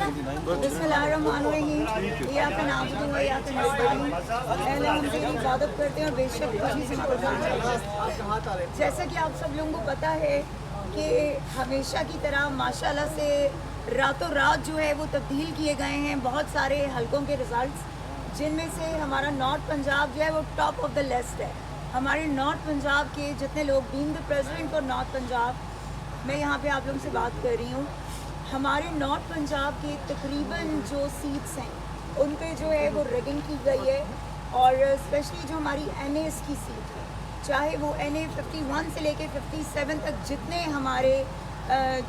बिस्मिल्लाहिर्रहमानिर्रहीम। इय्याका नअबुदु व इय्याका नस्तईन। पहले हम तेरी इबादत करते हैं और बेशक तुझी से कुर्बान है। जैसा कि आप सब लोगों को पता है कि हमेशा की तरह माशाल्लाह से रातों रात जो है वो तब्दील किए गए हैं बहुत सारे हलकों के रिज़ल्ट्स, जिनमें से हमारा नॉर्थ पंजाब जो है वो टॉप ऑफ द लिस्ट है। हमारे नॉर्थ पंजाब के जितने लोग being the president for north Punjab, मैं यहाँ पे आप लोगों से बात कर रही हूँ, हमारे नॉर्थ पंजाब के तकरीबन जो सीट्स हैं उन पे जो है वो रिगिंग की गई है। और स्पेशली जो हमारी NAs की सीट है, चाहे वो NA 51 से लेके 57 तक जितने हमारे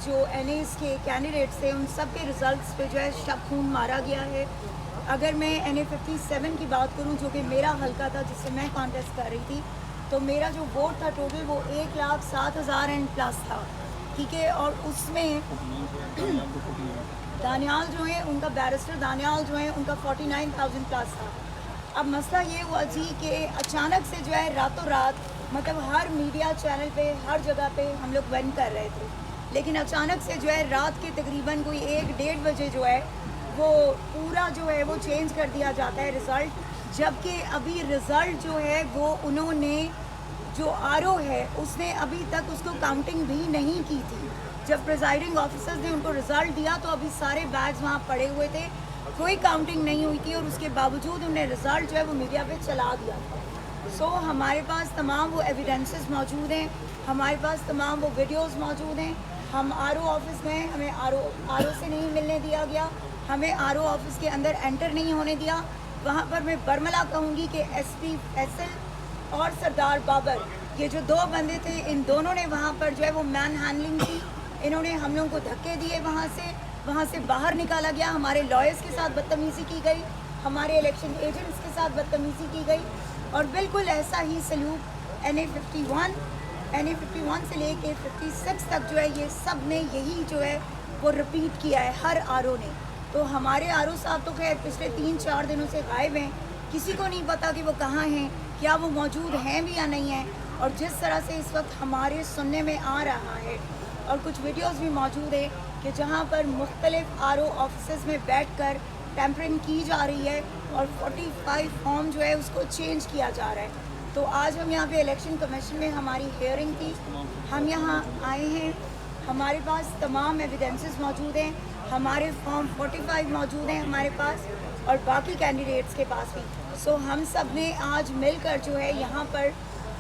जो NAs के कैंडिडेट्स थे उन सब के रिज़ल्ट्स पे जो है शक खून मारा गया है। अगर मैं NA 57 की बात करूं, जो कि मेरा हल्का था जिससे मैं कॉन्टेस्ट कर रही थी, तो मेरा जो वोट था टोटल वो 1,07,000 एंड प्लस था, ठीक है। और उसमें दानियाल जो है उनका बैरिस्टर दानियाल जो है उनका 49,000 प्लस था। अब मसला ये हुआ जी कि अचानक से जो है रातों रात, मतलब हर मीडिया चैनल पे हर जगह पे हम लोग वन कर रहे थे, लेकिन अचानक से जो है रात के तकरीबन कोई 1-1:30 बजे जो है वो पूरा जो है वो चेंज कर दिया जाता है रिज़ल्ट। जबकि अभी रिज़ल्ट जो है वो उन्होंने जो RO है उसने अभी तक उसको काउंटिंग भी नहीं की थी। जब प्रिजाइडिंग ऑफिसर्स ने उनको रिज़ल्ट दिया तो अभी सारे बैग्स वहाँ पड़े हुए थे, कोई काउंटिंग नहीं हुई थी, और उसके बावजूद उन्हें रिज़ल्ट जो है वो मीडिया पे चला दिया था। सो हमारे पास तमाम वो एविडेंसेस मौजूद हैं, हमारे पास तमाम वो वीडियोस मौजूद हैं। हम RO ऑफिस गए, हमें RO से नहीं मिलने दिया गया, हमें RO ऑफिस के अंदर एंटर नहीं होने दिया। वहाँ पर मैं बरमला कहूँगी कि SP फैसल और सरदार बाबर, ये जो दो बंदे थे, इन दोनों ने वहाँ पर जो है वो मैन हैंडलिंग की। इन्होंने हम लोगों को धक्के दिए, वहाँ से बाहर निकाला गया, हमारे लॉयर्स के साथ बदतमीज़ी की गई, हमारे इलेक्शन एजेंट्स के साथ बदतमीज़ी की गई। और बिल्कुल ऐसा ही सलूक NA 51 से लेके 56 तक जो है ये सब ने यही जो है वो रिपीट किया है, हर RO ने। तो हमारे RO साहब तो खैर पिछले 3-4 दिनों से गायब हैं, किसी को नहीं पता कि वो कहाँ हैं, क्या वो मौजूद हैं भी या नहीं हैं। और जिस तरह से इस वक्त हमारे सुनने में आ रहा है, और कुछ वीडियोस भी मौजूद है कि जहाँ पर मुख्तलिफ RO ऑफिस में बैठकर टेम्परिंग की जा रही है और 45 फॉर्म जो है उसको चेंज किया जा रहा है। तो आज हम यहाँ पे इलेक्शन कमीशन में हमारी हियरिंग थी, हम यहाँ आए हैं, हमारे पास तमाम एविडेंसेस मौजूद हैं, हमारे फॉर्म 45 मौजूद हैं हमारे पास, और बाकी कैंडिडेट्स के पास भी। सो हम सब ने आज मिलकर जो है यहाँ पर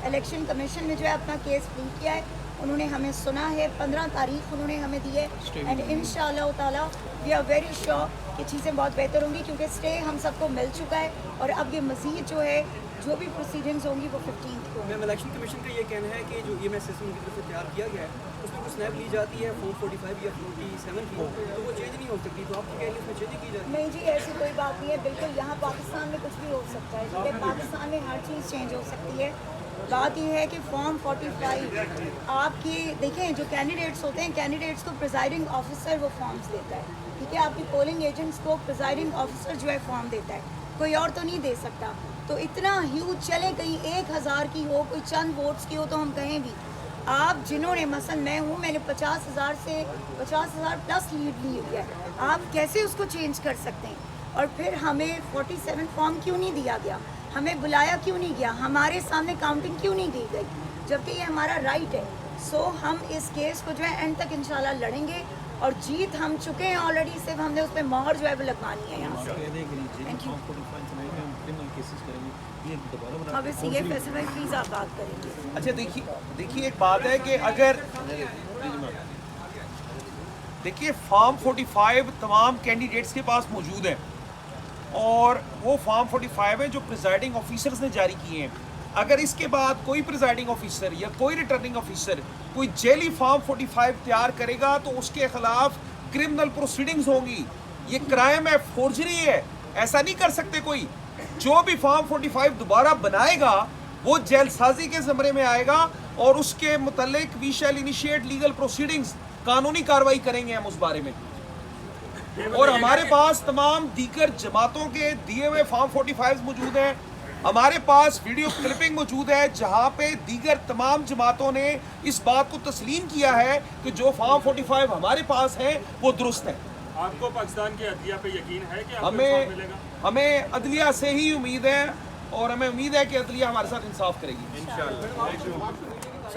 इलेक्शन कमीशन में जो है अपना केस प्लीड किया है। उन्होंने हमें सुना है, 15 तारीख उन्होंने हमें दी है, एंड इंशाअल्लाह ताला वी आर वेरी श्योर कि चीज़ें बहुत बेहतर होंगी, क्योंकि स्टे हम सबको मिल चुका है। और अब ये मज़ीद जो है जो भी प्रोसीडिंग्स होंगी वो 15 को। मैम, इलेक्शन कमीशन का ये कहना है कि जो EMS सिस्टम की तरफ से तैयार किया गया है उसमें कुछ स्नैप ली जाती है फॉर्म 45 या 47 की, तो वो चेंज नहीं हो सकती, तो आप कह रही है उसमें चेंज की जाती है? नहीं जी, ऐसी कोई बात नहीं है, बिल्कुल यहाँ पाकिस्तान में कुछ भी हो सकता है, ठीक है, पाकिस्तान में हर चीज़ चेंज हो सकती है। बात यह है कि फॉर्म 45 आपकी देखें, जो कैंडिडेट्स होते हैं, कैंडिडेट्स को प्रिजाइडिंग ऑफिसर वो फॉर्म्स देता है, ठीक है, आपकी पोलिंग एजेंट्स को प्रिजाइडिंग ऑफिसर जो है फॉर्म देता है, कोई और तो नहीं दे सकता। तो इतना ह्यूज चले, कहीं 1000 की हो, कोई चंद वोट्स की हो, तो हम कहें भी आप जिन्होंने, मसलन मैं हूँ, मैंने 50,000 प्लस लीड ली हुई है, आप कैसे उसको चेंज कर सकते हैं? और फिर हमें 47 फॉर्म क्यों नहीं दिया गया, हमें बुलाया क्यों नहीं गया, हमारे सामने काउंटिंग क्यों नहीं की गई, जबकि ये हमारा राइट है। सो हम इस केस को जो है एंड तक इंशाल्लाह लड़ेंगे, और जीत हम चुके हैं ऑलरेडी, सिर्फ हमने उस पर मोहर जो है वो लगवानी है यहाँ से। Thank you. ऑब्वियसली ये फैसला भाई प्लीज़ आप बात करेंगे। अच्छा देखिए एक बात है कि अगर देखिए फॉर्म 45 तमाम कैंडिडेट्स के पास मौजूद है, और वो फॉर्म 45 है जो प्रिजाइडिंग ऑफिसर्स ने जारी किए हैं। अगर इसके बाद कोई प्रिजाइडिंग ऑफिसर या कोई रिटर्निंग ऑफिसर कोई जेली फॉर्म 45 तैयार करेगा तो उसके खिलाफ क्रिमिनल प्रोसीडिंग्स होंगी। ये क्राइम है, फोर्जरी है, ऐसा नहीं कर सकते कोई। जो भी फॉर्म 45 दोबारा बनाएगा वो जेलसाजी के ज़मरे में आएगा, और उसके मुतल्लिक we shall initiate legal proceedings, कानूनी कार्रवाई करेंगे हम उस बारे में। और हमारे पास तमाम दीगर जमातों के दिए हुए फॉर्म 45 मौजूद हैं, हमारे पास वीडियो क्लिपिंग मौजूद है जहां पे दीगर तमाम जमातों ने इस बात को तस्लीम किया है कि जो फॉर्म 45 हमारे पास है वो दुरुस्त है। आपको पाकिस्तान की अदलिया पे यकीन है कि आपको इंसाफ हमें मिलेगा? हमें अदलिया से ही उम्मीद है और हमें उम्मीद है कि अदलिया हमारे साथ इंसाफ करेगी। इंशाल्लाह।